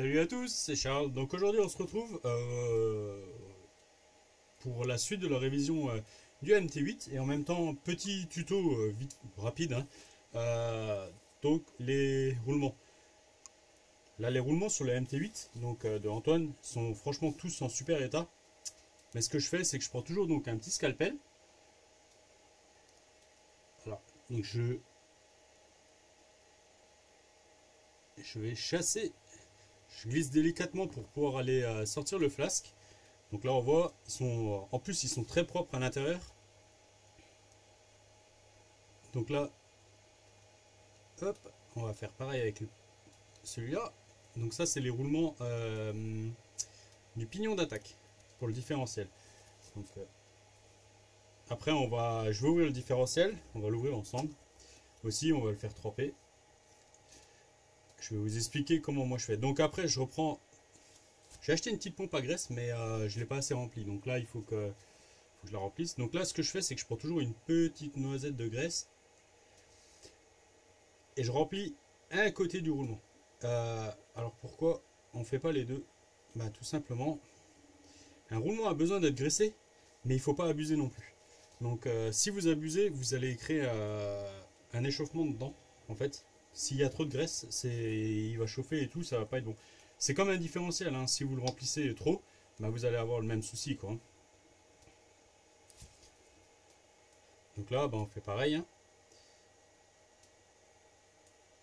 Salut à tous, c'est Charles. Donc aujourd'hui on se retrouve pour la suite de la révision du MT8 et en même temps petit tuto vite rapide. Donc les roulements. Là les roulements sur le MT8 donc de Antoine sont franchement tous en super état. Mais ce que je fais c'est que je prends toujours donc un petit scalpel. Alors donc je vais chasser. Je glisse délicatement pour pouvoir aller sortir le flasque. Donc là on voit, en plus ils sont très propres à l'intérieur. Donc là, hop, on va faire pareil avec celui-là. Donc ça c'est les roulements du pignon d'attaque pour le différentiel. Donc, après je vais ouvrir le différentiel, on va l'ouvrir ensemble. Aussi on va le faire tremper. Je vais vous expliquer comment moi je fais. Donc après je reprends. J'ai acheté une petite pompe à graisse mais je ne l'ai pas assez remplie. Donc là il faut que je la remplisse. Donc là ce que je fais c'est que je prends toujours une petite noisette de graisse. Et je remplis un côté du roulement. Alors pourquoi on ne fait pas les deux? Bah tout simplement. Un roulement a besoin d'être graissé. Mais il ne faut pas abuser non plus. Donc si vous abusez vous allez créer un échauffement dedans. En fait. S'il y a trop de graisse, il va chauffer et tout, ça va pas être bon. C'est comme un différentiel, hein. Si vous le remplissez trop, bah vous allez avoir le même souci, quoi. Donc là, bah on fait pareil, hein.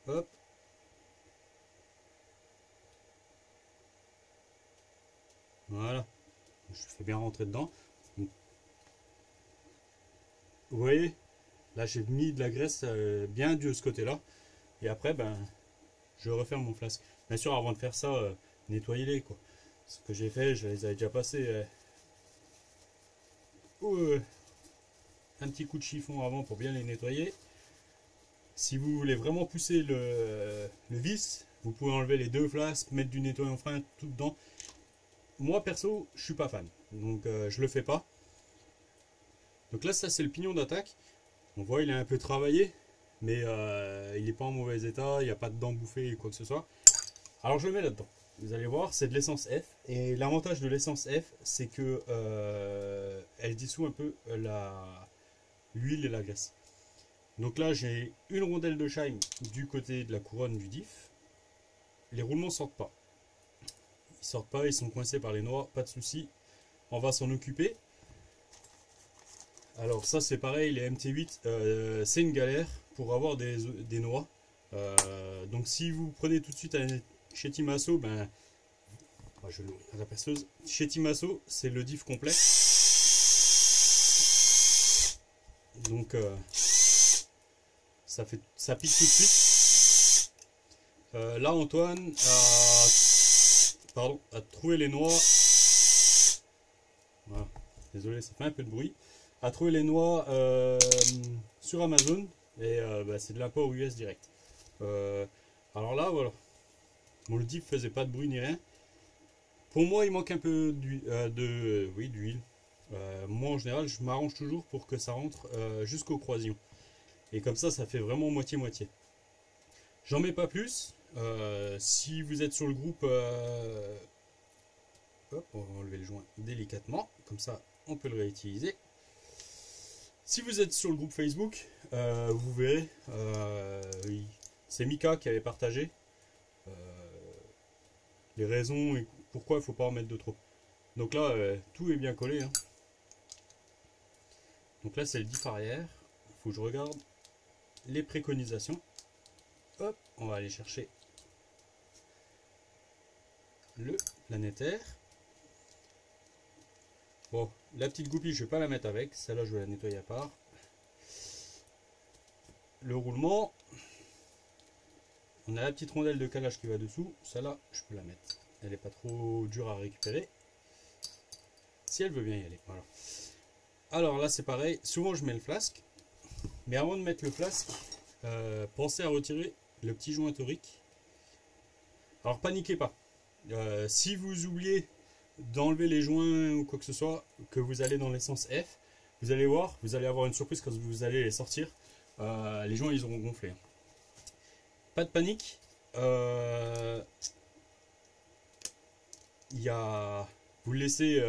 Hop. Voilà. Je fais bien rentrer dedans. Donc, vous voyez, là j'ai mis de la graisse bien de ce côté-là. Et après, ben, je referme mon flasque. Bien sûr, avant de faire ça, nettoyez-les, quoi. Ce que j'ai fait, je les avais déjà passés un petit coup de chiffon avant pour bien les nettoyer. Si vous voulez vraiment pousser le vis, vous pouvez enlever les deux flasques, mettre du nettoyant fin tout dedans. Moi perso, je suis pas fan, donc je le fais pas. Donc là, ça c'est le pignon d'attaque. On voit, il est un peu travaillé, mais il n'est pas en mauvais état, il n'y a pas de dents bouffées ou quoi que ce soit. Alors je le mets là-dedans. Vous allez voir, c'est de l'essence F. Et l'avantage de l'essence F, c'est que elle dissout un peu l'huile et la graisse. Donc là, j'ai une rondelle de shine du côté de la couronne du diff. Les roulements sortent pas. Ils sortent pas, ils sont coincés par les noix, pas de souci. On va s'en occuper. Alors ça c'est pareil, les MT8, c'est une galère pour avoir des noix. Donc si vous prenez tout de suite chez Timasso, ben, je l'ouvre à la perceuse. Chez Timasso, c'est le diff complet. Donc ça pique tout de suite. Là Antoine a trouvé les noix. Voilà. Désolé, ça fait un peu de bruit. A trouvé les noix sur Amazon et bah, c'est de l'import US direct. Alors là, voilà. Bon, le diff faisait pas de bruit ni rien. Pour moi, il manque un peu d'huile. Moi, en général, je m'arrange toujours pour que ça rentre jusqu'au croisillon. Et comme ça fait vraiment moitié-moitié. J'en mets pas plus. Si vous êtes sur le groupe, hop, on va enlever le joint délicatement. Comme ça, on peut le réutiliser. Si vous êtes sur le groupe Facebook, vous verrez, c'est Mika qui avait partagé les raisons et pourquoi il ne faut pas en mettre de trop. Donc là, tout est bien collé, hein. Donc là, c'est le diff arrière. Il faut que je regarde les préconisations. Hop, on va aller chercher le planétaire. Bon, la petite goupille, je ne vais pas la mettre avec. Celle-là, je vais la nettoyer à part. Le roulement. On a la petite rondelle de calage qui va dessous. Celle-là, je peux la mettre. Elle n'est pas trop dure à récupérer. Si elle veut bien y aller. Voilà. Alors là, c'est pareil. Souvent, je mets le flasque. Mais avant de mettre le flasque, pensez à retirer le petit joint torique. Alors, paniquez pas. Si vous oubliez d'enlever les joints ou quoi que ce soit, que vous allez dans l'essence F, vous allez voir, vous allez avoir une surprise quand vous allez les sortir. Les joints, ils auront gonflé. Pas de panique. vous le laissez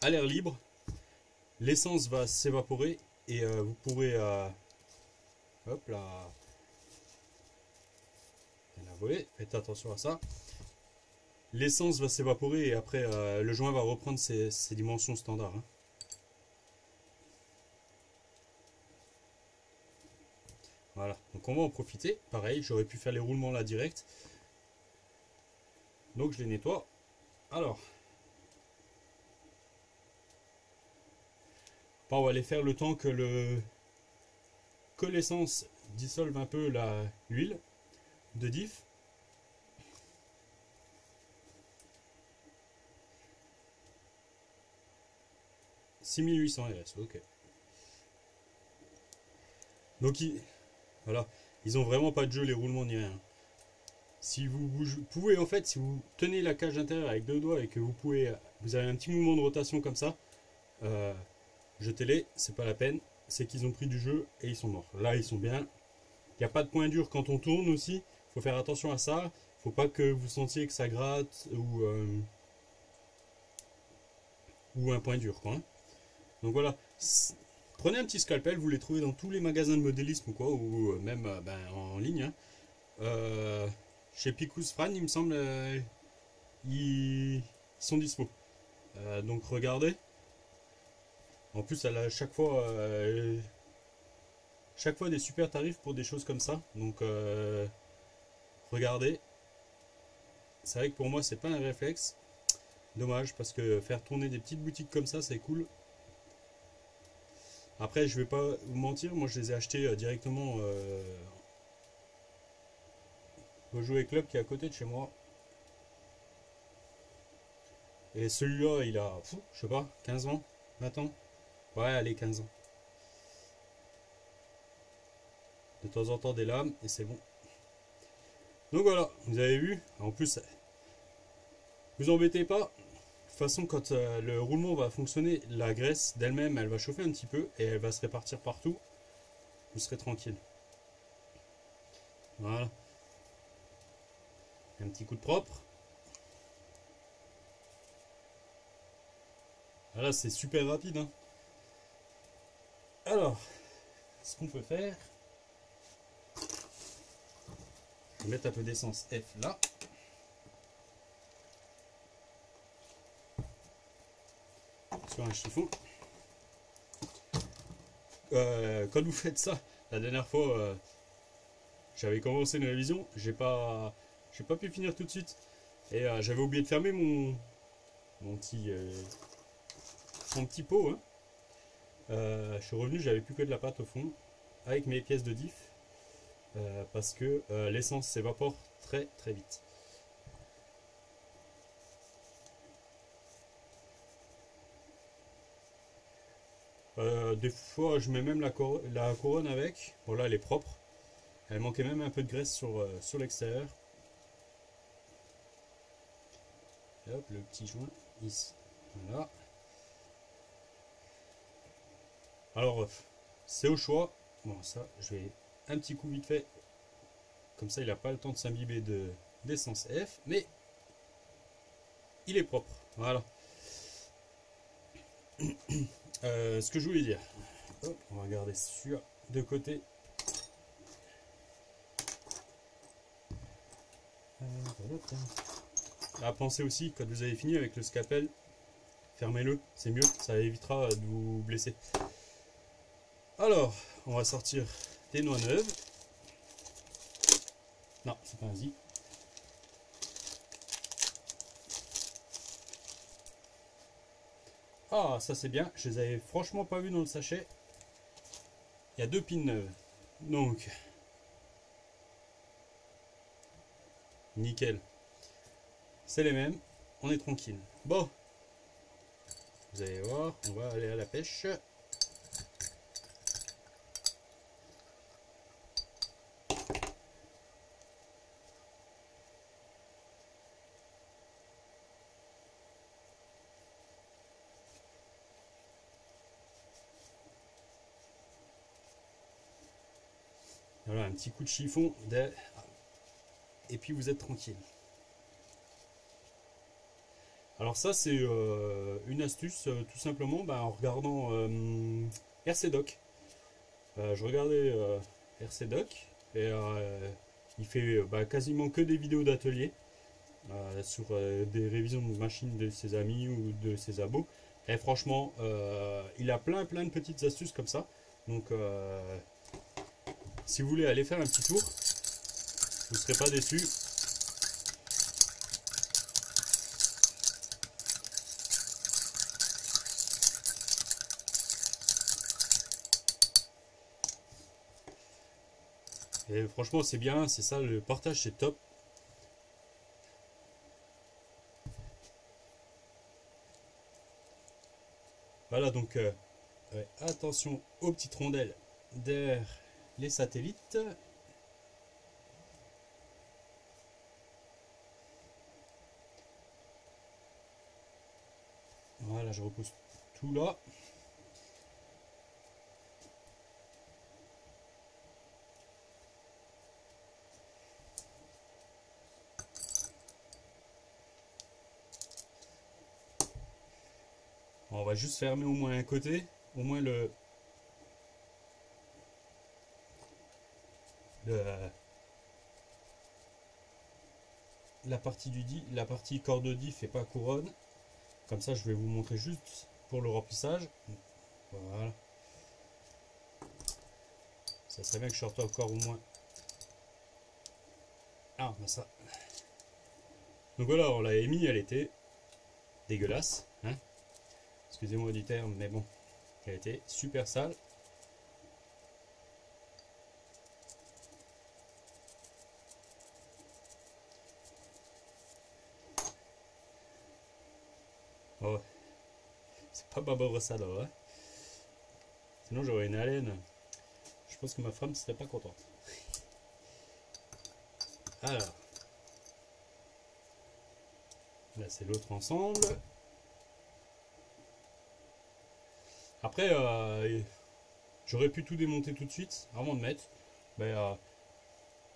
à l'air libre, l'essence va s'évaporer et vous pourrez hop là, elle a volé, faites attention à ça. L'essence va s'évaporer et après le joint va reprendre ses dimensions standards, hein. Voilà, donc on va en profiter. Pareil, j'aurais pu faire les roulements là direct. Donc je les nettoie. Alors, on va les faire le temps que l'essence dissolve un peu l'huile de diff. « 6800 RS, ok. » Donc voilà, ils ont vraiment pas de jeu les roulements ni rien. Si vous pouvez en fait, si vous tenez la cage intérieure avec deux doigts et que vous avez un petit mouvement de rotation comme ça, jetez-les, c'est pas la peine. C'est qu'ils ont pris du jeu et ils sont morts. Là ils sont bien. Il n'y a pas de point dur quand on tourne aussi. Il faut faire attention à ça. Faut pas que vous sentiez que ça gratte ou un point dur quoi, hein. Donc voilà. Prenez un petit scalpel, vous les trouvez dans tous les magasins de modélisme ou quoi, ou même en ligne, hein. Chez Picus Fran, il me semble, ils sont dispo. Donc regardez. En plus, elle a chaque fois des super tarifs pour des choses comme ça. Donc regardez. C'est vrai que pour moi, c'est pas un réflexe. Dommage, parce que faire tourner des petites boutiques comme ça, c'est cool. Après, je vais pas vous mentir, moi je les ai achetés directement au Jouet Club qui est à côté de chez moi. Et celui-là, il a, je sais pas, 15 ans, 20 ans. Ouais, allez, 15 ans. De temps en temps des lames et c'est bon. Donc voilà, vous avez vu. En plus, vous embêtez pas. De toute façon, quand le roulement va fonctionner, la graisse d'elle-même, elle va chauffer un petit peu et elle va se répartir partout. Vous serez tranquille. Voilà. Un petit coup de propre. Là, c'est super rapide, hein. Alors, ce qu'on peut faire, je vais mettre un peu d'essence F là. Sur un chiffon. Quand vous faites ça, la dernière fois, j'avais commencé une révision, j'ai pas pu finir tout de suite. Et j'avais oublié de fermer mon petit pot, hein. Je suis revenu, j'avais plus que de la pâte au fond avec mes pièces de diff parce que l'essence s'évapore très très vite. Des fois je mets même la couronne avec. Bon là elle est propre, elle manquait même un peu de graisse sur l'extérieur. Et hop, le petit joint ici, voilà. Alors, c'est au choix. Bon, ça, je vais un petit coup vite fait. Comme ça, il n'a pas le temps de s'imbiber d'essence F. Mais il est propre. Voilà. Ce que je voulais dire. Hop, on va regarder sur de côté. À penser aussi, quand vous avez fini avec le scalpel, fermez-le. C'est mieux. Ça évitera de vous blesser. Alors, on va sortir des noix neuves. Non, c'est pas un zip. Ah, ça c'est bien. Je les avais franchement pas vus dans le sachet. Il y a 2 pins neuves. Donc, nickel. C'est les mêmes. On est tranquille. Bon, vous allez voir, on va aller à la pêche. Voilà, un petit coup de chiffon et puis vous êtes tranquille. Alors ça c'est une astuce tout simplement en regardant RCDoc. Je regardais RCDoc et il fait quasiment que des vidéos d'atelier sur des révisions de machines de ses amis ou de ses abos. Et franchement, il a plein de petites astuces comme ça. Donc si vous voulez aller faire un petit tour, vous ne serez pas déçus. Et franchement c'est bien, c'est ça, le portage c'est top. Voilà donc ouais, attention aux petites rondelles derrière les satellites. Voilà, je repousse tout là. On va juste fermer au moins un côté, au moins la partie du diff, la partie corps de diff et pas couronne. Comme ça, je vais vous montrer juste pour le remplissage. Voilà. Ça serait bien que je sorte encore au moins. Ah, ben ça. Donc voilà, on l'a émis, elle était dégueulasse. Hein, excusez-moi du terme, mais bon, elle était super sale. Oh, c'est pas Barbara ça là, hein. Sinon j'aurais une haleine. Je pense que ma femme ne serait pas contente. Alors, là c'est l'autre ensemble. Après, j'aurais pu tout démonter tout de suite avant de mettre. Mais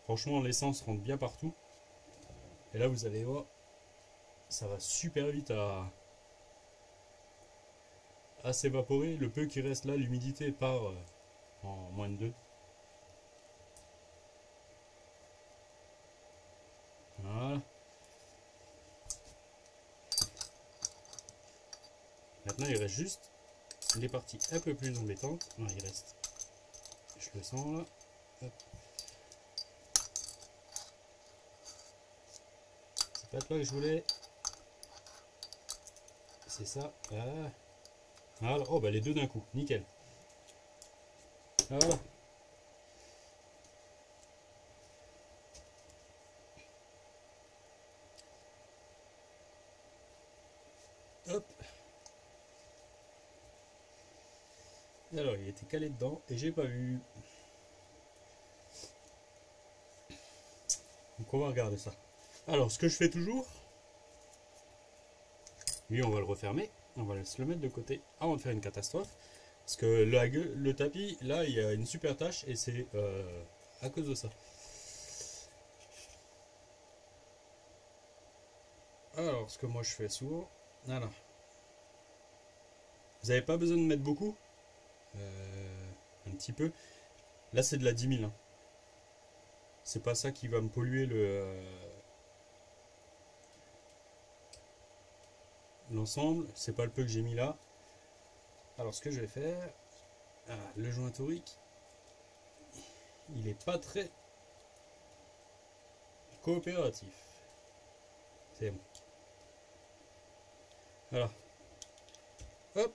franchement, l'essence rentre bien partout. Et là, vous allez voir, ça va super vite à s'évaporer. Le peu qui reste là, l'humidité part en moins de 2. Voilà. Maintenant, il reste juste les parties un peu plus embêtantes. Non, il reste. Je le sens là. Hop. C'est pas toi que je voulais. C'est ça. Voilà. Voilà. Oh, bah les deux d'un coup. Nickel. Voilà. Hop. Et alors, il était calé dedans et j'ai pas vu. Donc, on va regarder ça. Alors, ce que je fais toujours, lui, on va le refermer. On va se le mettre de côté avant de faire une catastrophe. Parce que le tapis, là, il y a une super tâche et c'est à cause de ça. Alors, ce que moi je fais souvent, voilà. Vous n'avez pas besoin de mettre beaucoup, un petit peu. Là, c'est de la 10 000. Hein. C'est pas ça qui va me polluer l'ensemble. C'est pas le peu que j'ai mis là. Alors, ce que je vais faire, le joint torique, il est pas très coopératif. C'est bon. Voilà. Hop.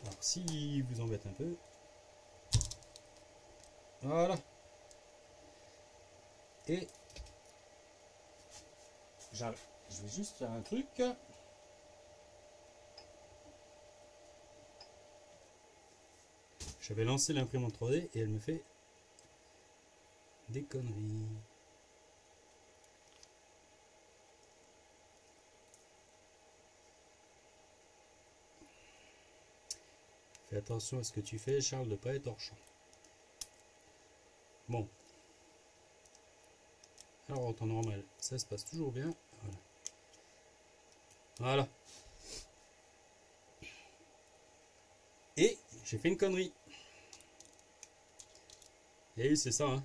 Alors, si vous embête un peu, voilà. Et je vais juste faire un truc. J'avais lancé l'imprimante 3D et elle me fait des conneries. Fais attention à ce que tu fais, Charles, de ne pas être hors champ. Bon. Alors en temps normal, ça se passe toujours bien. Voilà. Voilà. Et j'ai fait une connerie. Et oui, c'est ça. Hein.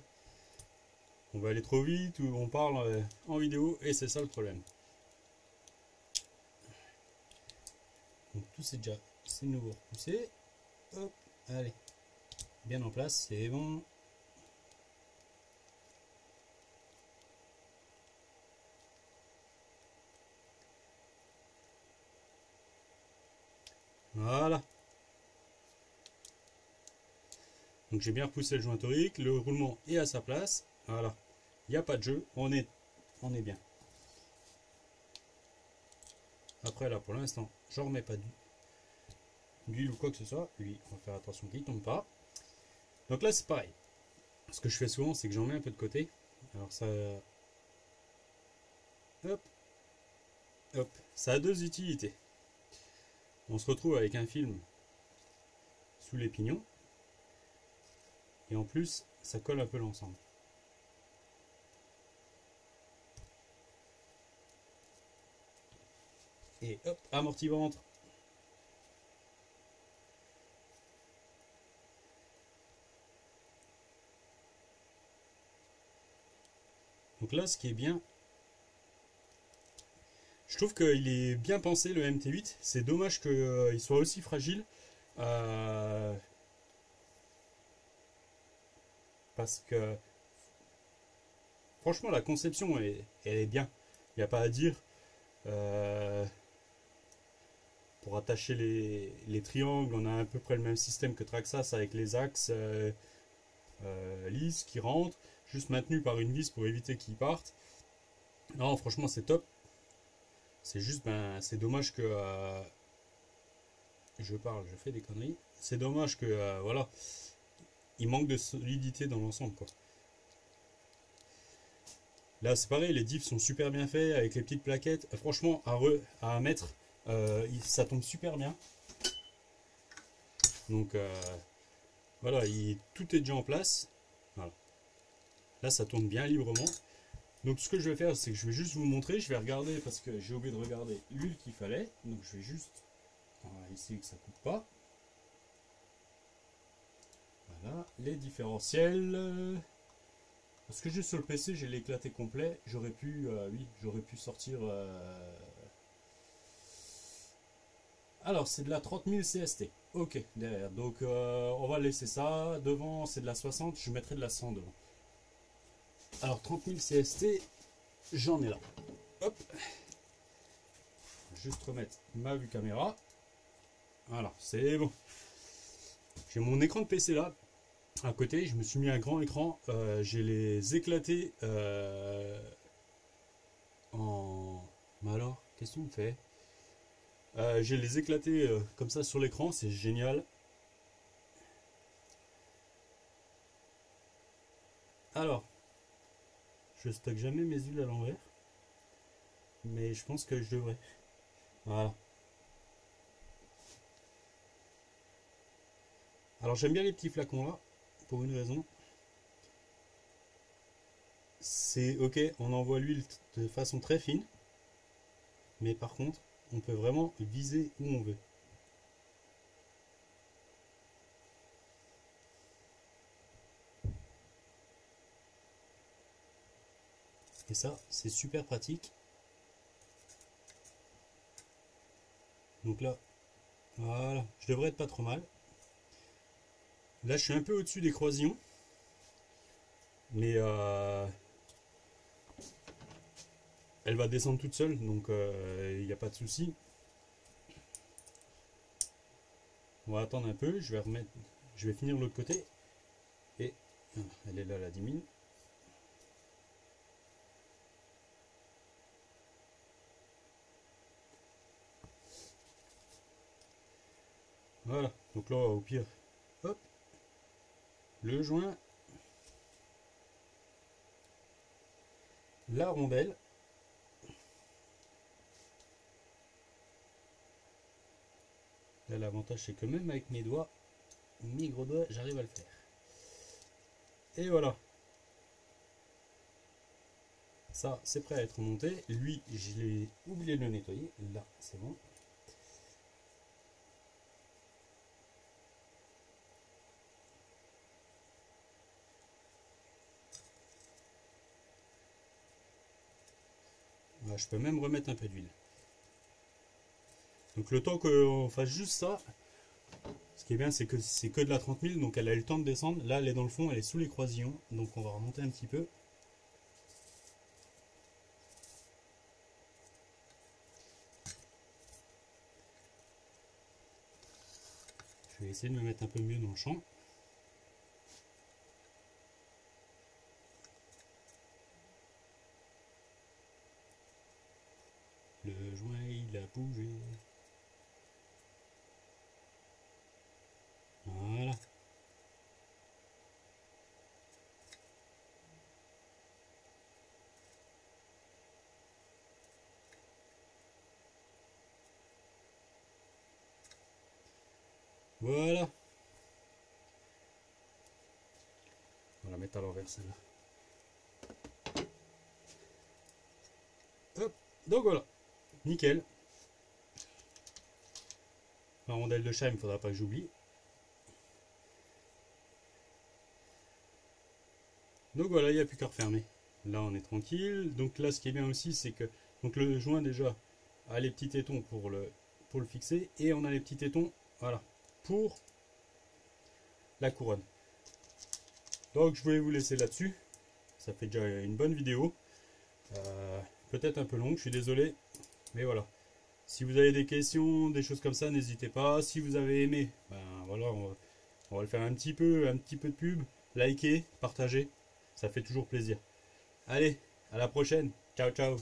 On va aller trop vite ou on parle en vidéo et c'est ça le problème. Donc tout c'est déjà, c'est nouveau repoussé. Hop, allez. Bien en place, c'est bon. Voilà. Donc j'ai bien repoussé le joint torique, le roulement est à sa place. Voilà. Il n'y a pas de jeu, on est bien. Après là pour l'instant, je remets pas d'huile ou quoi que ce soit. Lui, on va faire attention qu'il ne tombe pas. Donc là c'est pareil. Ce que je fais souvent, c'est que j'en mets un peu de côté. Alors ça... Hop. Hop. Ça a deux utilités. On se retrouve avec un film sous les pignons. Et en plus, ça colle un peu l'ensemble. Et hop, amorti ventre. Donc là, ce qui est bien, je trouve qu'il est bien pensé le MT8. C'est dommage qu'il soit aussi fragile. Parce que franchement, la conception, elle est bien. Il n'y a pas à dire. Pour attacher les triangles, on a à peu près le même système que Traxxas avec les axes lisses qui rentrent, juste maintenus par une vis pour éviter qu'ils partent. Non, franchement, c'est top. C'est juste, c'est dommage que je fais des conneries. C'est dommage que voilà, il manque de solidité dans l'ensemble, quoi. Là, c'est pareil, les diffs sont super bien faits avec les petites plaquettes. Franchement, à mettre, ça tombe super bien. Donc voilà, tout est déjà en place. Voilà. Là, ça tourne bien librement. Donc ce que je vais faire, c'est que je vais juste vous montrer. Je vais regarder parce que j'ai oublié de regarder l'huile qu'il fallait. Donc je vais juste ici que ça coupe pas. Voilà, les différentiels. Parce que juste sur le PC, j'ai l'éclaté complet. J'aurais pu, oui, j'aurais pu sortir. Alors, c'est de la 30 000 CST. Ok, derrière. Donc, on va laisser ça. Devant, c'est de la 60. Je mettrai de la 100 devant. Alors, 30 000 CST, j'en ai là. Hop. Juste remettre ma vue caméra. Voilà, c'est bon. J'ai mon écran de PC là. À côté, je me suis mis un grand écran. J'ai les éclatés en... Mais alors, qu'est-ce qu'on fait? J'ai les éclatés comme ça sur l'écran, c'est génial. Alors, je stocke jamais mes huiles à l'envers, mais je pense que je devrais. Voilà. Alors j'aime bien les petits flacons là, pour une raison. C'est ok, on envoie l'huile de façon très fine, mais par contre, on peut vraiment viser où on veut. Et ça, c'est super pratique. Donc là, voilà, je devrais être pas trop mal. Là, je suis un peu au-dessus des croisillons. Mais elle va descendre toute seule, donc il n'y a pas de souci. On va attendre un peu, je vais finir l'autre côté. Et elle est là, la 10 000. Voilà, donc là au pire, hop, le joint, la rondelle. Là l'avantage c'est que même avec mes doigts, mes gros doigts, j'arrive à le faire. Et voilà. Ça, c'est prêt à être monté. Lui, je l'ai oublié de le nettoyer. Là, c'est bon. Voilà, je peux même remettre un peu d'huile. Donc le temps qu'on fasse juste ça, ce qui est bien, c'est que c'est que de la 30 000, donc elle a eu le temps de descendre. Là, elle est dans le fond, elle est sous les croisillons, donc on va remonter un petit peu. Je vais essayer de me mettre un peu mieux dans le champ. Le joint, il a bougé. Voilà. Voilà. On va la mettre à l'envers celle-là. Hop. Donc voilà. Nickel. La rondelle de chat, il ne faudra pas que j'oublie. Donc voilà, il n'y a plus qu'à refermer. Là, on est tranquille. Donc là, ce qui est bien aussi, c'est que donc le joint déjà a les petits tétons pour le fixer. Et on a les petits tétons, voilà, pour la couronne. Donc je vais vous laisser là-dessus. Ça fait déjà une bonne vidéo. Peut-être un peu longue, je suis désolé. Mais voilà. Si vous avez des questions, des choses comme ça, n'hésitez pas. Si vous avez aimé, ben voilà, on va le faire un petit peu de pub. Likez, partagez. Ça fait toujours plaisir. Allez, à la prochaine. Ciao, ciao.